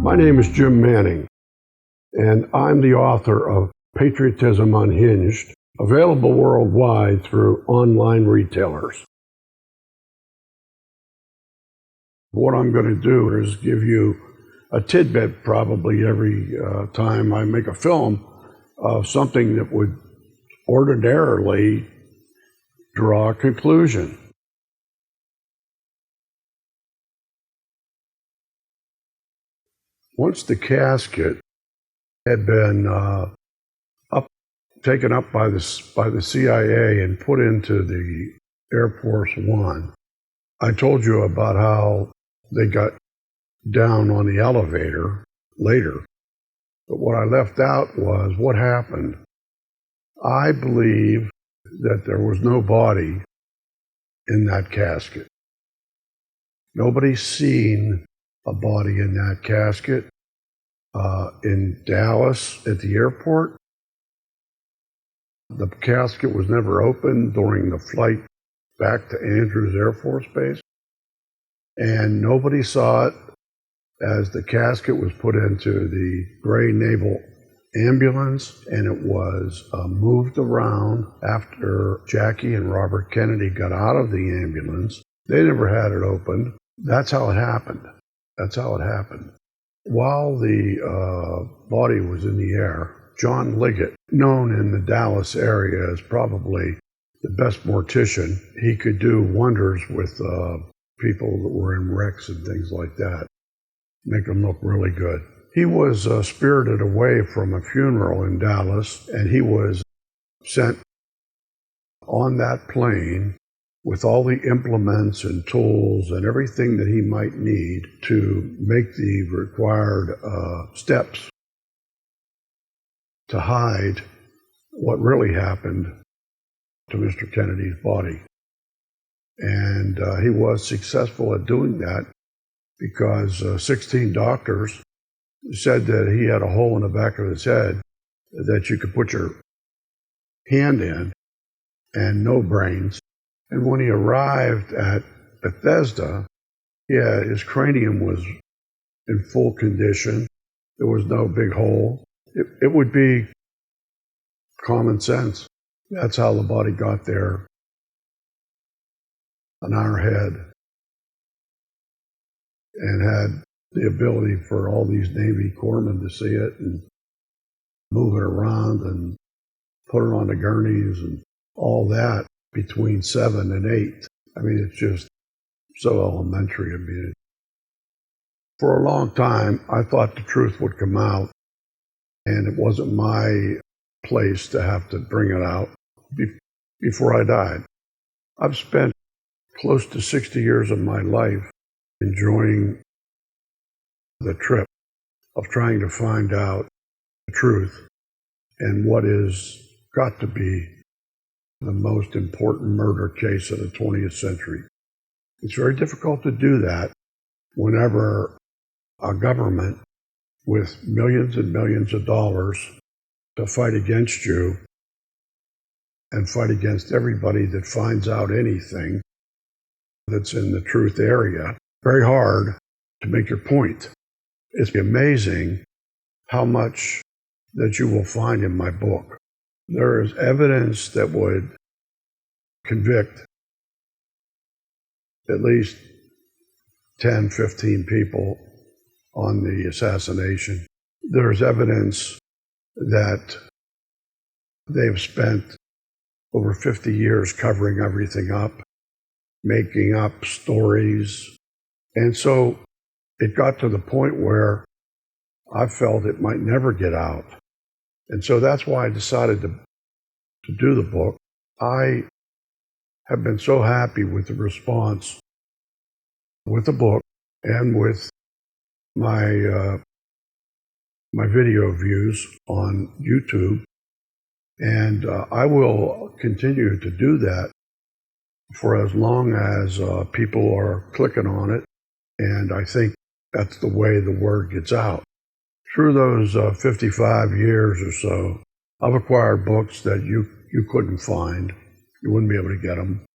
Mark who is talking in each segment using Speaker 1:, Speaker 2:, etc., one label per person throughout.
Speaker 1: My name is Jim Manning, and I'm the author of Patriotism, Unhinged, available worldwide through online retailers. What I'm going to do is give you a tidbit probably every time I make a film of something that would ordinarily draw a conclusion. Once the casket had been taken up by the CIA and put into the Air Force One, I told you about how they got down on the elevator later. But what I left out was what happened. I believe that there was no body in that casket. Nobody's seen a body in that casket. In Dallas at the airport, the casket was never opened during the flight back to Andrews Air Force Base, and nobody saw it as the casket was put into the gray naval ambulance, and it was moved around after Jackie and Robert Kennedy got out of the ambulance. They never had it opened. That's how it happened. While the body was in the air, John Liggett, known in the Dallas area as probably the best mortician, he could do wonders with people that were in wrecks and things like that, make them look really good. He was spirited away from a funeral in Dallas, and he was sent on that plane with all the implements and tools and everything that he might need to make the required steps to hide what really happened to Mr. Kennedy's body. And he was successful at doing that because 16 doctors said that he had a hole in the back of his head that you could put your hand in and no brains. And when he arrived at Bethesda, his cranium was in full condition. There was no big hole. It would be common sense. That's how the body got there on our head, and had the ability for all these Navy corpsmen to see it and move it around and put it on the gurneys and all that between 7 and 8. I mean, it's just so elementary. I mean, for a long time, I thought the truth would come out, and it wasn't my place to have to bring it out before I died. I've spent close to 60 years of my life enjoying the trip of trying to find out the truth and what is got to be the most important murder case of the 20th century. It's very difficult to do that whenever a government with millions and millions of dollars to fight against you and fight against everybody that finds out anything that's in the truth area. Very hard to make your point. It's amazing how much that you will find in my book. There is evidence that would convict at least 10, 15 people on the assassination. There's evidence that they've spent over 50 years covering everything up, making up stories. And so it got to the point where I felt it might never get out. And so that's why I decided to do the book. I have been so happy with the response with the book and with my video views on YouTube. And I will continue to do that for as long as people are clicking on it. And I think that's the way the word gets out. Through those 55 years or so, I've acquired books that you couldn't find. You wouldn't be able to get them.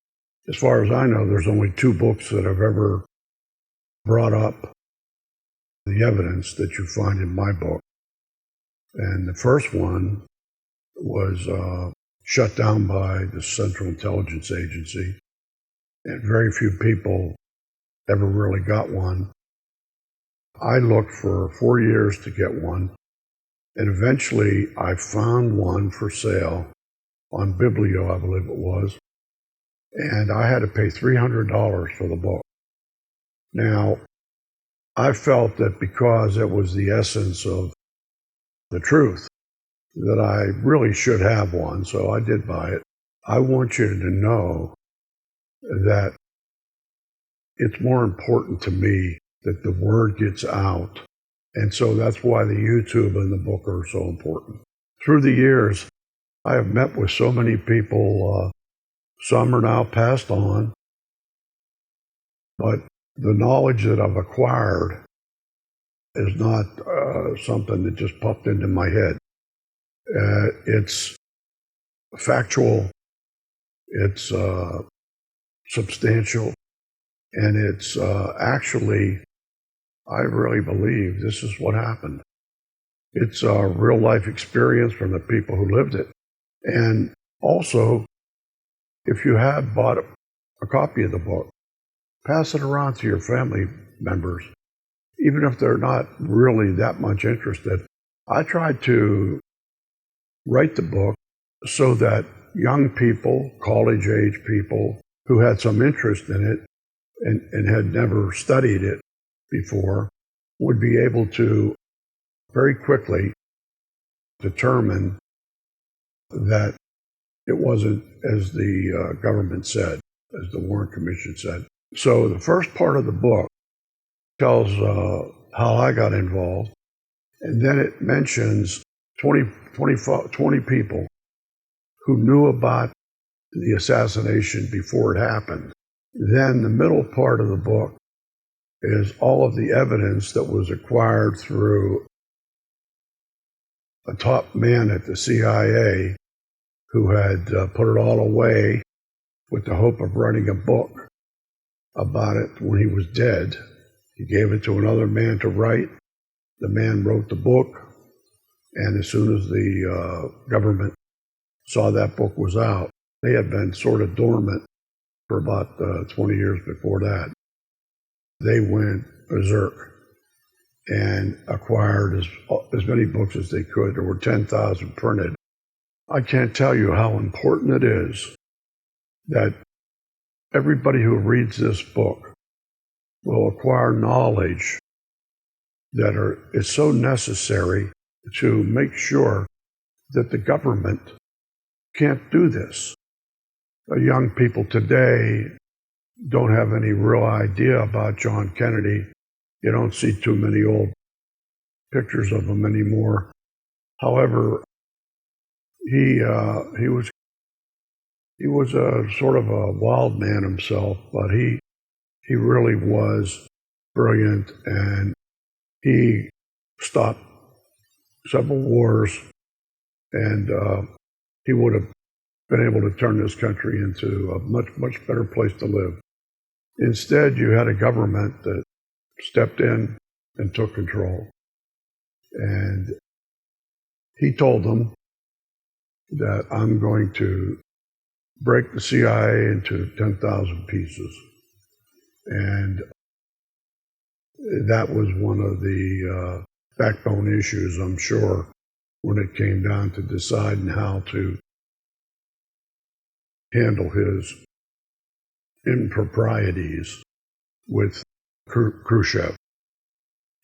Speaker 1: As far as I know, there's only 2 books that I've ever brought up the evidence that you find in my book. And the first one was shut down by the Central Intelligence Agency, and very few people ever really got one. I looked for 4 years to get one, and eventually I found one for sale on Biblio, I believe it was, and I had to pay $300 for the book. Now, I felt that because it was the essence of the truth, that I really should have one, so I did buy it. I want you to know that it's more important to me that the word gets out, and so that's why the YouTube and the book are so important. Through the years, I have met with so many people, some are now passed on, but the knowledge that I've acquired is not something that just popped into my head. It's factual, it's substantial, and it's actually, I really believe this is what happened. It's a real life experience from the people who lived it. And also, if you have bought a copy of the book, pass it around to your family members, even if they're not really that much interested. I tried to write the book so that young people, college-age people who had some interest in it and had never studied it before would be able to very quickly determine that it wasn't as the government said, as the Warren Commission said. So the first part of the book tells how I got involved, and then it mentions 20 people who knew about the assassination before it happened. Then the middle part of the book is all of the evidence that was acquired through a top man at the CIA who had put it all away with the hope of writing a book about it when he was dead. He gave it to another man to write. The man wrote the book, and as soon as the government saw that book was out, they had been sort of dormant for about 20 years before that. They went berserk and acquired as many books as they could. There were 10,000 printed. I can't tell you how important it is that everybody who reads this book will acquire knowledge that is so necessary to make sure that the government can't do this. Young people today don't have any real idea about John Kennedy. You don't see too many old pictures of him anymore. However, he was a sort of a wild man himself, but he really was brilliant, and he stopped several wars, and he would have been able to turn this country into a much, much better place to live. Instead, you had a government that stepped in and took control. And he told them that I'm going to break the CIA into 10,000 pieces. And that was one of the backbone issues, I'm sure, when it came down to deciding how to handle his improprieties with Khrushchev.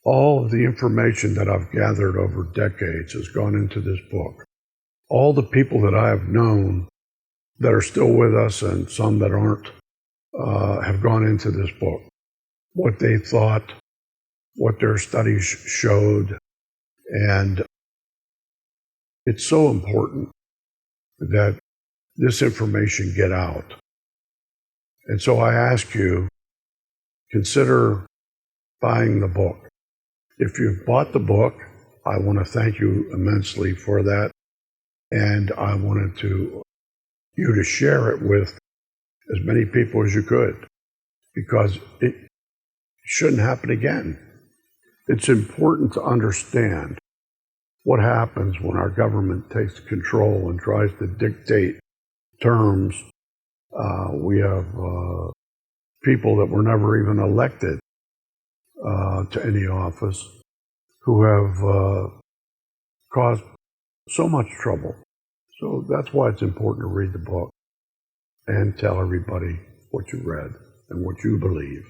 Speaker 1: All of the information that I've gathered over decades has gone into this book. All the people that I have known that are still with us and some that aren't have gone into this book. What they thought, what their studies showed, and it's so important that this information get out. And so I ask you, consider buying the book. If you've bought the book, I want to thank you immensely for that. And I wanted you to share it with as many people as you could, because it shouldn't happen again. It's important to understand what happens when our government takes control and tries to dictate terms. We have people that were never even elected to any office who have caused so much trouble. So that's why it's important to read the book and tell everybody what you read and what you believe.